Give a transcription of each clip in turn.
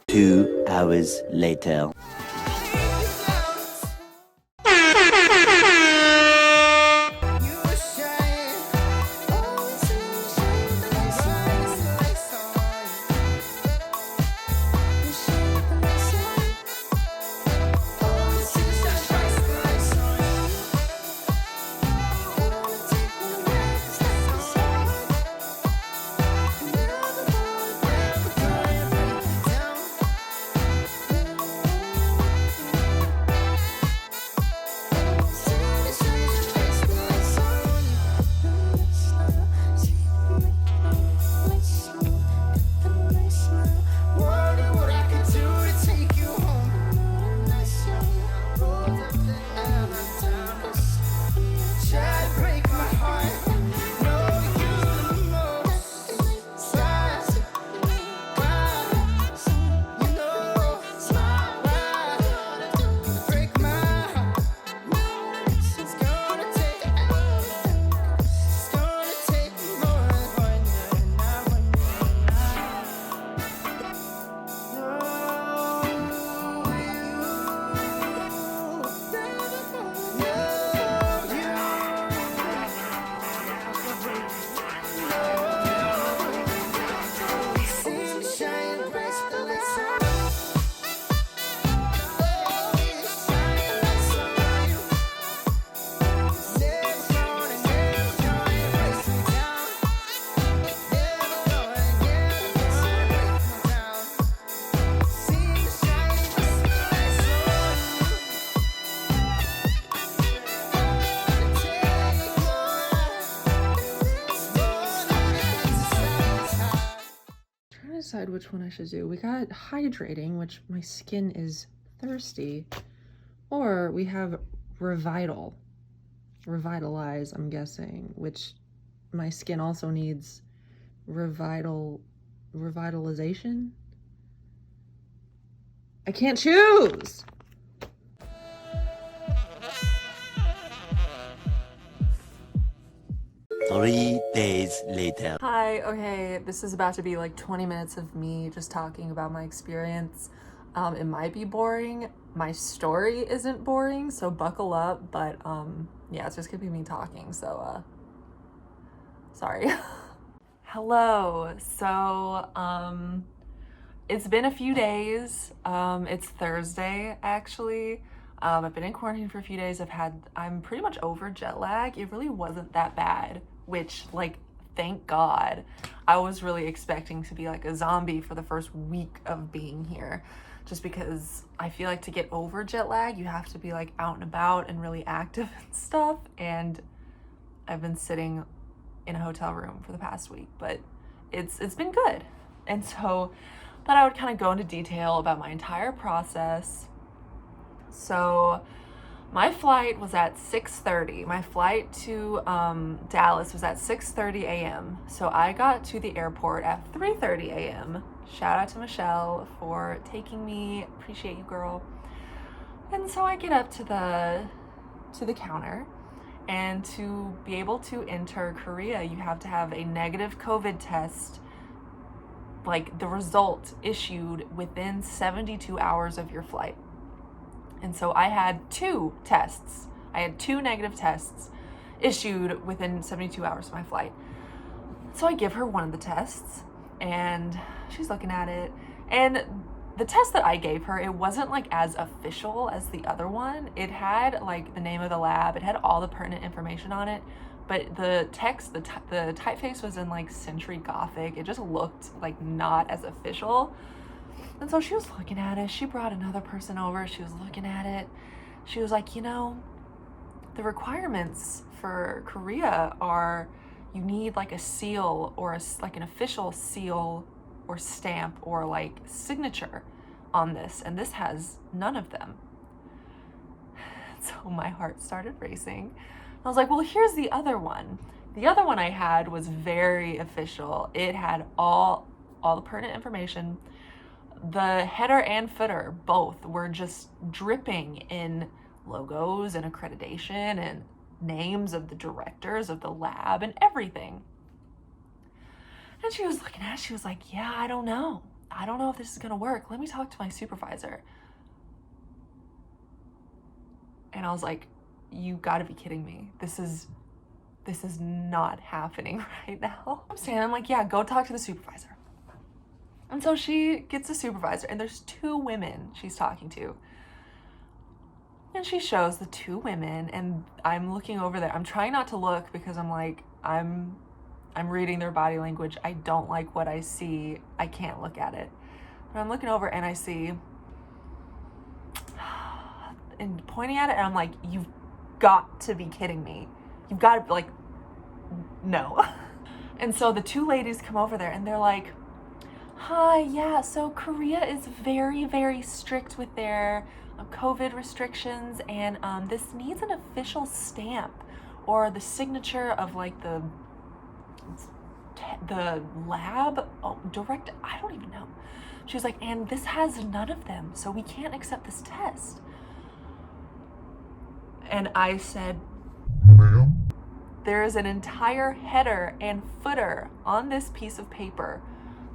2 hours later. Decide which one I should do. We got hydrating, which my skin is thirsty, or we have revitalize, I'm guessing, which my skin also needs revitalization. I can't choose. Three days later. Hi, okay, this is about to be like 20 minutes of me just talking about my experience. It might be boring. My story isn't boring, so buckle up, but yeah, it's just gonna be me talking, so sorry. Hello. So it's been a few days. It's Thursday actually. I've been in quarantine for a few days. I'm pretty much over jet lag. It really wasn't that bad, which, like, thank God. I was really expecting to be like a zombie for the first week of being here, just because I feel like to get over jet lag, you have to be like out and about and really active and stuff. And I've been sitting in a hotel room for the past week, but it's been good. And so I thought I would kind of go into detail about my entire process. So my flight was at 6:30. My flight to Dallas was at 6:30 a.m. So I got to the airport at 3:30 a.m. Shout out to Michelle for taking me. Appreciate you, girl. And so I get up to the counter, and to be able to enter Korea, you have to have a negative COVID test, like the result issued within 72 hours of your flight. And so I had two tests. I had two negative tests issued within 72 hours of my flight. So I give her one of the tests, and she's looking at it. And the test that I gave her, it wasn't like as official as the other one. It had like the name of the lab. It had all the pertinent information on it. But the text, the typeface was in like Century Gothic. It just looked like not as official. And so she was looking at it. She brought another person over. She was looking at it. She was like, you know, the requirements for Korea are you need like a seal or like an official seal or stamp or like signature on this. And this has none of them. So my heart started racing. I was like, well, here's the other one. The other one I had was very official. It had all the pertinent information. The header and footer both were just dripping in logos and accreditation and names of the directors of the lab and everything. And she was looking at it, she was like, yeah, I don't know. I don't know if this is gonna work. Let me talk to my supervisor. And I was like, you gotta be kidding me. This is not happening right now. I'm saying, I'm like, yeah, go talk to the supervisor. And so she gets a supervisor, and there's 2 women she's talking to. And she shows the 2 women, and I'm looking over there. I'm trying not to look because I'm like, I'm reading their body language. I don't like what I see. I can't look at it. But I'm looking over and I see, and pointing at it, and I'm like, you've got to be kidding me. You've got to be like, no. And so the 2 ladies come over there and they're like, hi, yeah, so Korea is very, very strict with their COVID restrictions, and this needs an official stamp or the signature of like the lab director. I don't even know. She was like, and this has none of them, so we can't accept this test. And I said, ma'am, there is an entire header and footer on this piece of paper.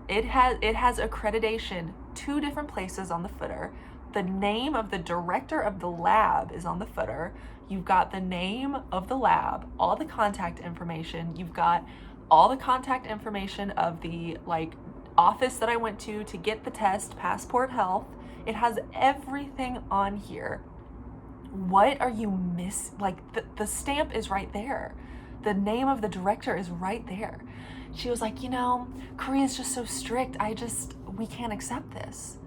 It has accreditation 2 different places on the footer. The name of the director of the lab is on the footer. You've got the name of the lab, all the contact information. You've got all the contact information of the like office that I went to get the test, Passport Health. It has everything on here. What are you like the stamp is right there. The name of the director is right there. She was like, you know, Korea's just so strict. We can't accept this.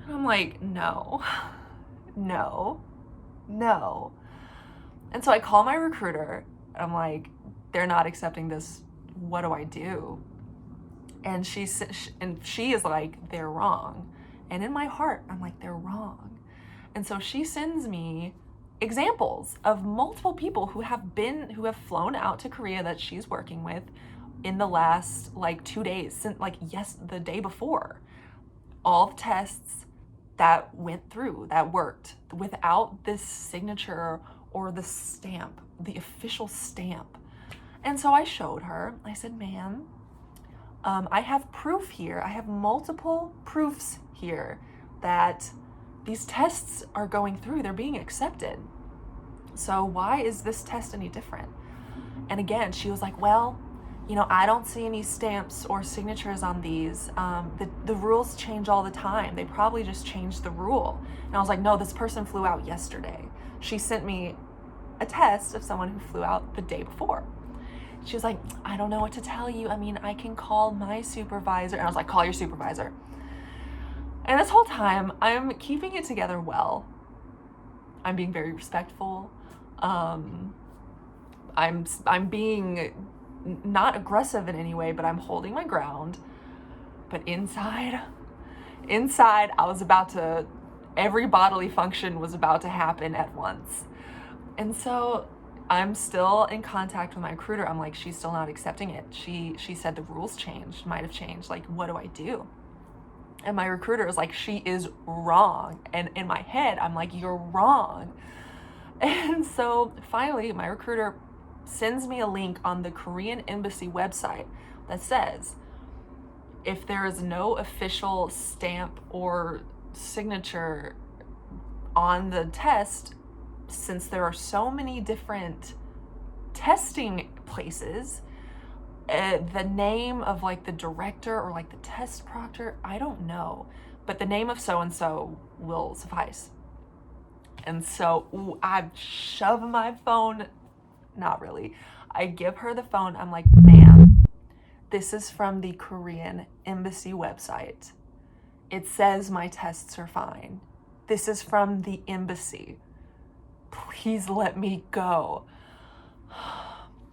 And I'm like, no. And so I call my recruiter. I'm like, they're not accepting this. What do I do? And she is like, they're wrong. And in my heart, I'm like, they're wrong. And so she sends me examples of multiple people who have flown out to Korea that she's working with in the last like 2 days, since the day before. All the tests that went through, that worked without this signature or the stamp, the official stamp. And so I showed her, I said, ma'am, I have proof here. I have multiple proofs here that these tests are going through, they're being accepted. So why is this test any different? And again, she was like, well, you know, I don't see any stamps or signatures on these. The rules change all the time. They probably just changed the rule. And I was like, no, this person flew out yesterday. She sent me a test of someone who flew out the day before. She was like, I don't know what to tell you. I mean, I can call my supervisor. And I was like, call your supervisor. And this whole time, I'm keeping it together well. I'm being very respectful. I'm being not aggressive in any way, but I'm holding my ground. But inside, I was about to, every bodily function was about to happen at once. And so I'm still in contact with my recruiter. I'm like, she's still not accepting it. She said the rules changed, might have changed. Like, what do I do? And my recruiter is like, she is wrong. And in my head, I'm like, you're wrong. And so finally, my recruiter sends me a link on the Korean embassy website that says, if there is no official stamp or signature on the test, since there are so many different testing places, the name of like the director or like the test proctor, I don't know, but the name of so-and-so will suffice. And so I shove my phone, not really, I give her the phone. I'm like, ma'am, this is from the Korean embassy website. It says my tests are fine. This is from the embassy. Please let me go.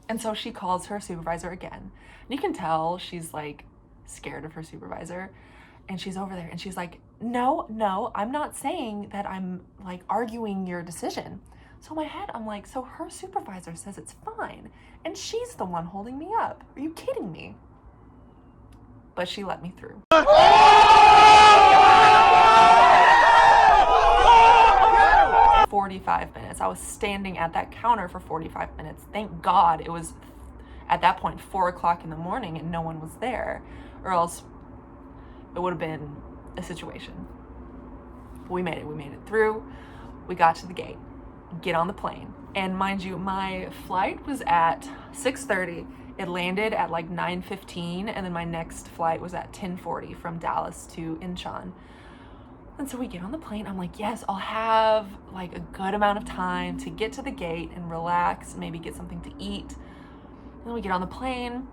And so she calls her supervisor again. And you can tell she's like scared of her supervisor. And she's over there and she's like, no, I'm not saying that I'm like arguing your decision. So in my head, I'm like, so her supervisor says it's fine. And she's the one holding me up. Are you kidding me? But she let me through. 45 minutes. I was standing at that counter for 45 minutes. Thank God it was at that point 4 o'clock in the morning and no one was there, or else it would have been a situation. We made it through. We got to the gate, get on the plane. And mind you, my flight was at 6:30. It landed at like 9:15, and then my next flight was at 10:40 from Dallas to Incheon. And so we get on the plane. I'm like, yes, I'll have like a good amount of time to get to the gate and relax, maybe get something to eat. And then we get on the plane.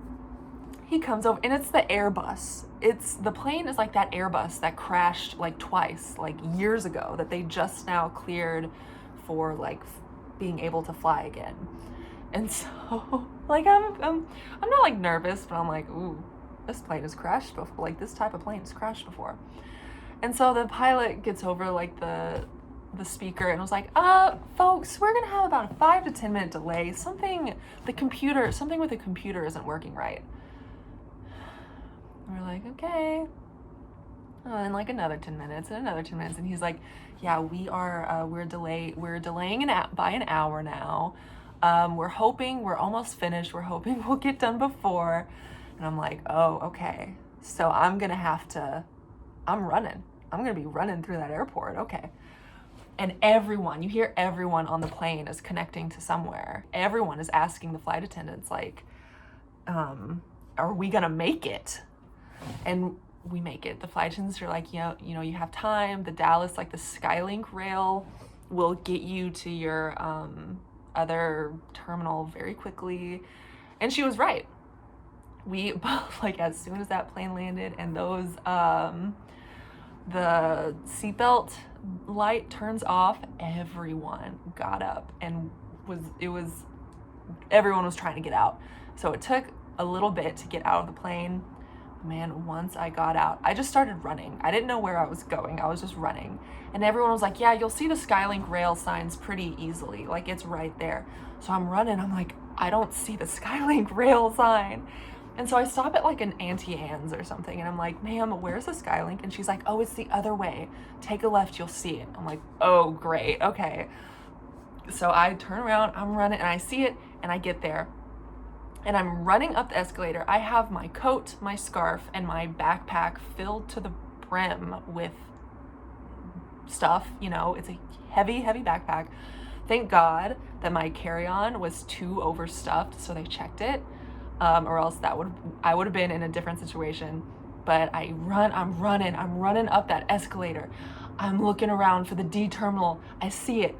He comes over, and it's the Airbus. The plane is like that Airbus that crashed like twice, like years ago, that they just now cleared for like being able to fly again. And so like I'm not like nervous, but I'm like, ooh, this plane has crashed before. Like this type of plane has crashed before. And so the pilot gets over like the speaker and was like, folks, we're gonna have about a 5 to 10 minute delay. Something with the computer isn't working right. And we're like, okay. And like another 10 minutes and another 10 minutes. And he's like, yeah, we're delaying by an hour now. We're almost finished. We're hoping we'll get done before. And I'm like, oh, okay. So I'm gonna be running through that airport. Okay. And you hear everyone on the plane is connecting to somewhere. Everyone is asking the flight attendants, like, are we gonna make it? And we make it. The flight attendants are like, you have time. The Dallas, like the Skylink rail will get you to your other terminal very quickly. And she was right. We, like, as soon as that plane landed and those, the seatbelt light turns off, everyone got up and everyone was trying to get out. So it took a little bit to get out of the plane. Man, once I got out, I just started running. I didn't know where I was going. I was just running. And everyone was like, yeah, you'll see the Skylink rail signs pretty easily. Like, it's right there. So I'm running. I'm like, I don't see the Skylink rail sign. And so I stop at like an Auntie Anne's or something. And I'm like, ma'am, where's the Skylink? And she's like, oh, it's the other way. Take a left, you'll see it. I'm like, oh, great. Okay. So I turn around, I'm running, and I see it, and I get there. And I'm running up the escalator. I have my coat, my scarf, and my backpack filled to the brim with stuff. It's a heavy, heavy backpack. Thank God that my carry-on was too overstuffed, so they checked it, or else I would have been in a different situation. But I'm running up that escalator. I'm looking around for the D terminal. I see it,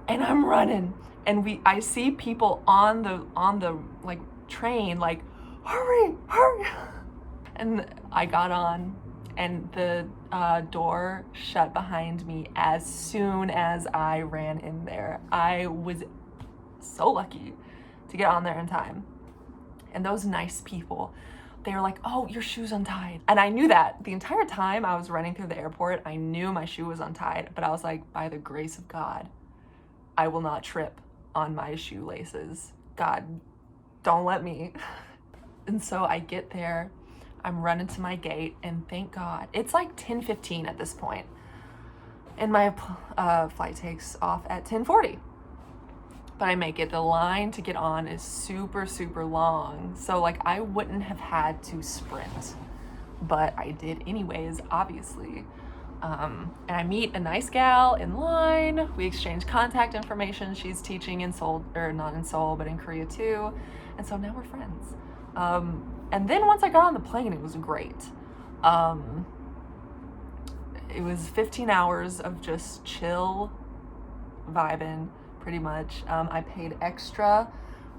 and I'm running. And I see people on the like train, like, hurry. And I got on, and the door shut behind me as soon as I ran in there. I was so lucky to get on there in time. And those nice people, they were like, oh, your shoe's untied. And I knew that the entire time I was running through the airport. I knew my shoe was untied, but I was like, by the grace of God, I will not trip on my shoelaces. God, don't let me. And so I get there, I'm running to my gate, and thank God, it's like 10:15 at this point. And my flight takes off at 10:40. But I make it. The line to get on is super, super long. So like I wouldn't have had to sprint, but I did anyways, obviously. And I meet a nice gal in line. We exchange contact information. She's teaching in Seoul, or not in Seoul, but in Korea too. And so now we're friends. And then once I got on the plane, it was great. It was 15 hours of just chill vibing, pretty much. I paid extra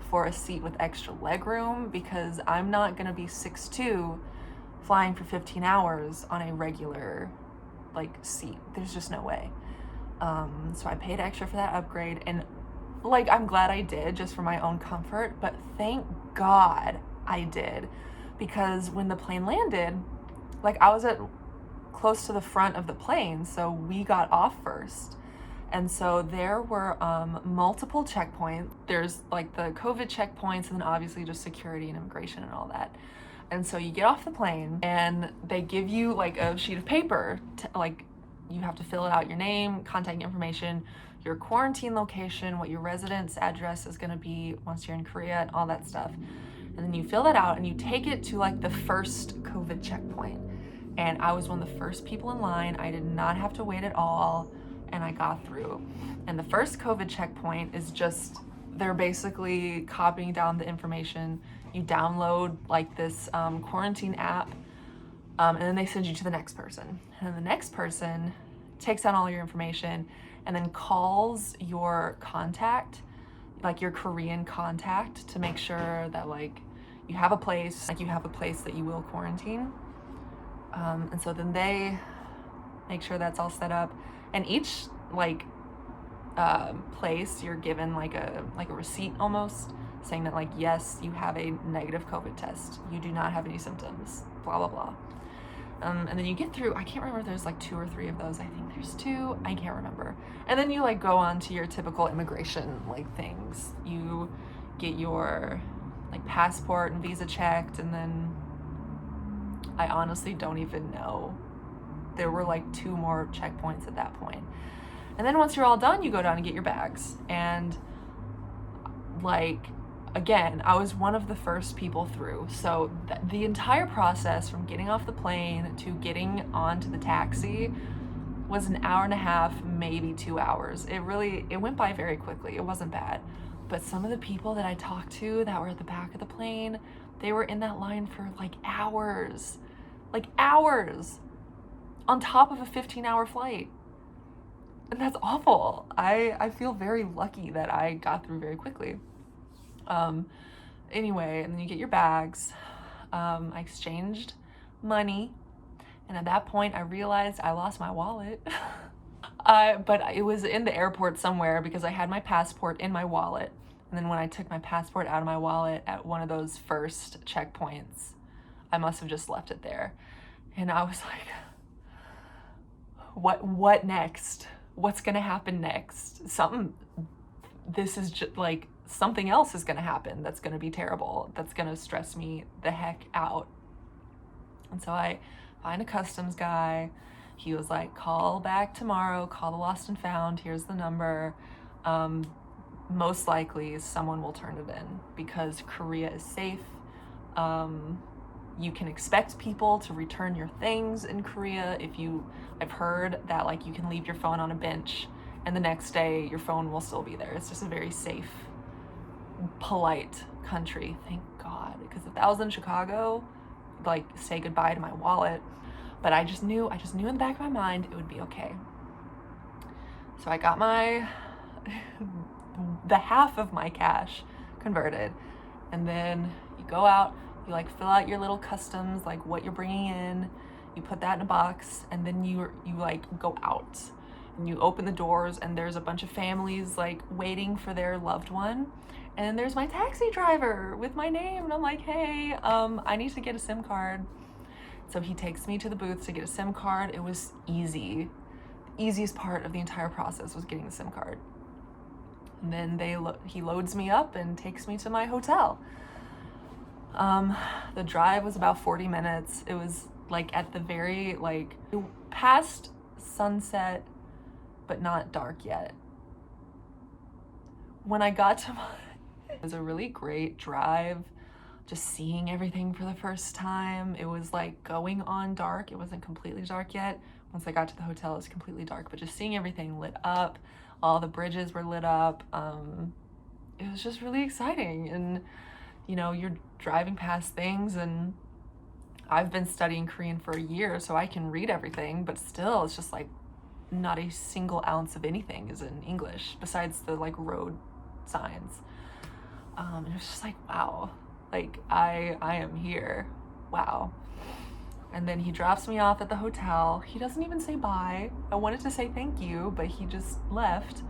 for a seat with extra legroom because I'm not gonna be 6'2" flying for 15 hours on a regular like seat. There's just no way. So I paid extra for that upgrade, and like I'm glad I did, just for my own comfort, but thank God I did, because when the plane landed, like I was close to the front of the plane, so we got off first. And so there were multiple checkpoints. There's like the COVID checkpoints, and then obviously just security and immigration and all that. And so you get off the plane and they give you like a sheet of paper, like you have to fill it out, your name, contact information, your quarantine location, what your residence address is gonna be once you're in Korea, and all that stuff. And then you fill that out and you take it to like the first COVID checkpoint. And I was one of the first people in line. I did not have to wait at all, and I got through. And the first COVID checkpoint is just, they're basically copying down the information. You download like this quarantine app, and then they send you to the next person. And then the next person takes down all your information and then calls your contact, like your Korean contact, to make sure that like you have a place, that you will quarantine. And so then they make sure that's all set up, and each like place you're given like a receipt almost saying that like, yes, you have a negative COVID test, you do not have any symptoms, blah blah blah. And then you get through, I can't remember, there's like 2 or 3 of those, I think there's 2, I can't remember. And then you like go on to your typical immigration like things. You get your like passport and visa checked, and then I honestly don't even know. There were like 2 more checkpoints at that point. And then once you're all done, you go down and get your bags. And like, again, I was one of the first people through. So the entire process from getting off the plane to getting onto the taxi was an hour and a half, maybe 2 hours. It went by very quickly. It wasn't bad. But some of the people that I talked to that were at the back of the plane, they were in that line for like hours on top of a 15-hour flight. And that's awful. I feel very lucky that I got through very quickly. Anyway, and then you get your bags. I exchanged money, and at that point I realized I lost my wallet. But it was in the airport somewhere because I had my passport in my wallet. And then when I took my passport out of my wallet at one of those first checkpoints, I must have just left it there. And I was like, what next? What's gonna happen next? This is just like, something else is gonna happen that's gonna be terrible, that's gonna stress me the heck out. And so I find a customs guy. He was like, call back tomorrow, call the lost and found, here's the number. Most likely someone will turn it in because Korea is safe. You can expect people to return your things in Korea. I've heard that like you can leave your phone on a bench and the next day your phone will still be there. It's just a very safe, polite country, thank God. Because if that was in Chicago, like, say goodbye to my wallet. But I just knew in the back of my mind it would be okay. So I got the half of my cash converted, and then you go out, you like fill out your little customs, like what you're bringing in, you put that in a box, and then you like go out and you open the doors, and there's a bunch of families like waiting for their loved one. And then there's my taxi driver with my name, and I'm like, hey, I need to get a SIM card. So he takes me to the booth to get a SIM card. It was easy. The easiest part of the entire process was getting the SIM card. And then he loads me up and takes me to my hotel. The drive was about 40 minutes. It was like at the very, like, past sunset, but not dark yet. When I got to it was a really great drive, just seeing everything for the first time. It was like going on dark. It wasn't completely dark yet. Once I got to the hotel, it was completely dark, but just seeing everything lit up, all the bridges were lit up. It was just really exciting. And, you know, you're driving past things, and I've been studying Korean for a year, so I can read everything, but still, it's just like not a single ounce of anything is in English besides the like road signs. And it was just like, wow, like I am here, wow. And then he drops me off at the hotel. He doesn't even say bye. I wanted to say thank you, but he just left.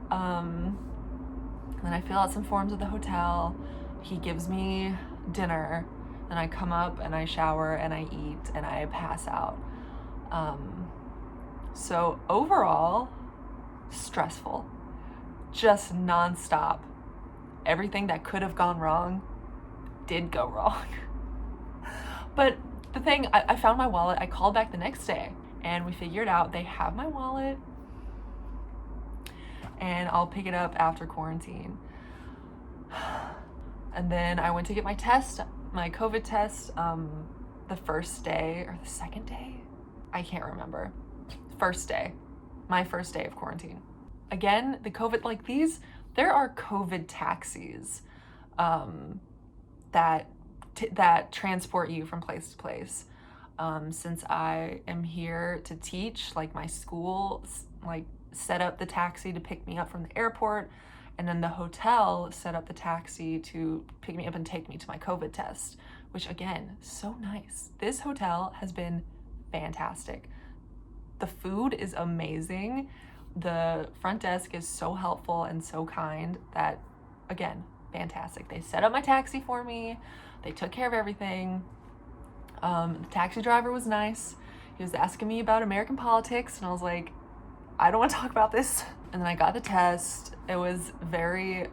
Then I fill out some forms at the hotel. He gives me dinner, and I come up and I shower and I eat and I pass out. So overall, stressful, just nonstop. Everything that could have gone wrong did go wrong. But the thing, I found my wallet. I called back the next day and we figured out they have my wallet, and I'll pick it up after quarantine. And then I went to get my test, my COVID test, the first day or the second day? I can't remember. First day, my first day of quarantine. Again, the COVID, like these, there are COVID taxis that transport you from place to place. Since I am here to teach, like my school like set up the taxi to pick me up from the airport, and then the hotel set up the taxi to pick me up and take me to my COVID test, which again, so nice. This hotel has been fantastic. The food is amazing. The front desk is so helpful and so kind that, again, fantastic. They set up my taxi for me. They took care of everything. The taxi driver was nice. He was asking me about American politics, and I was like, I don't want to talk about this. And then I got the test. It was very,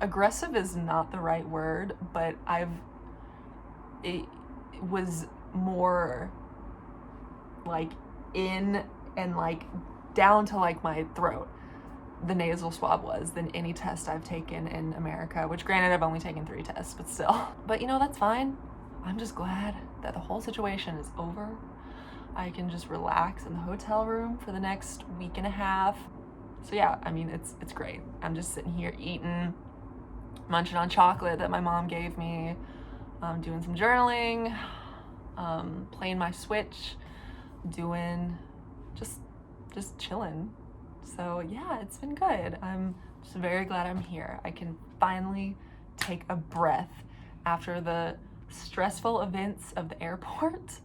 aggressive is not the right word, but it was more like in and like down to like my throat, the nasal swab was, than any test I've taken in America, which granted I've only taken 3 tests, but still. But you know, that's fine. I'm just glad that the whole situation is over. I can just relax in the hotel room for the next week and a half. So yeah, I mean, it's great. I'm just sitting here eating, munching on chocolate that my mom gave me, doing some journaling, playing my Switch, doing just chilling. So yeah, it's been good. I'm just very glad I'm here. I can finally take a breath after the stressful events of the airport.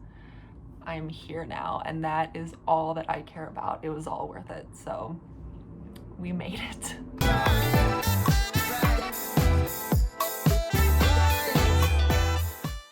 I'm here now, and that is all that I care about. It was all worth it. So we made it.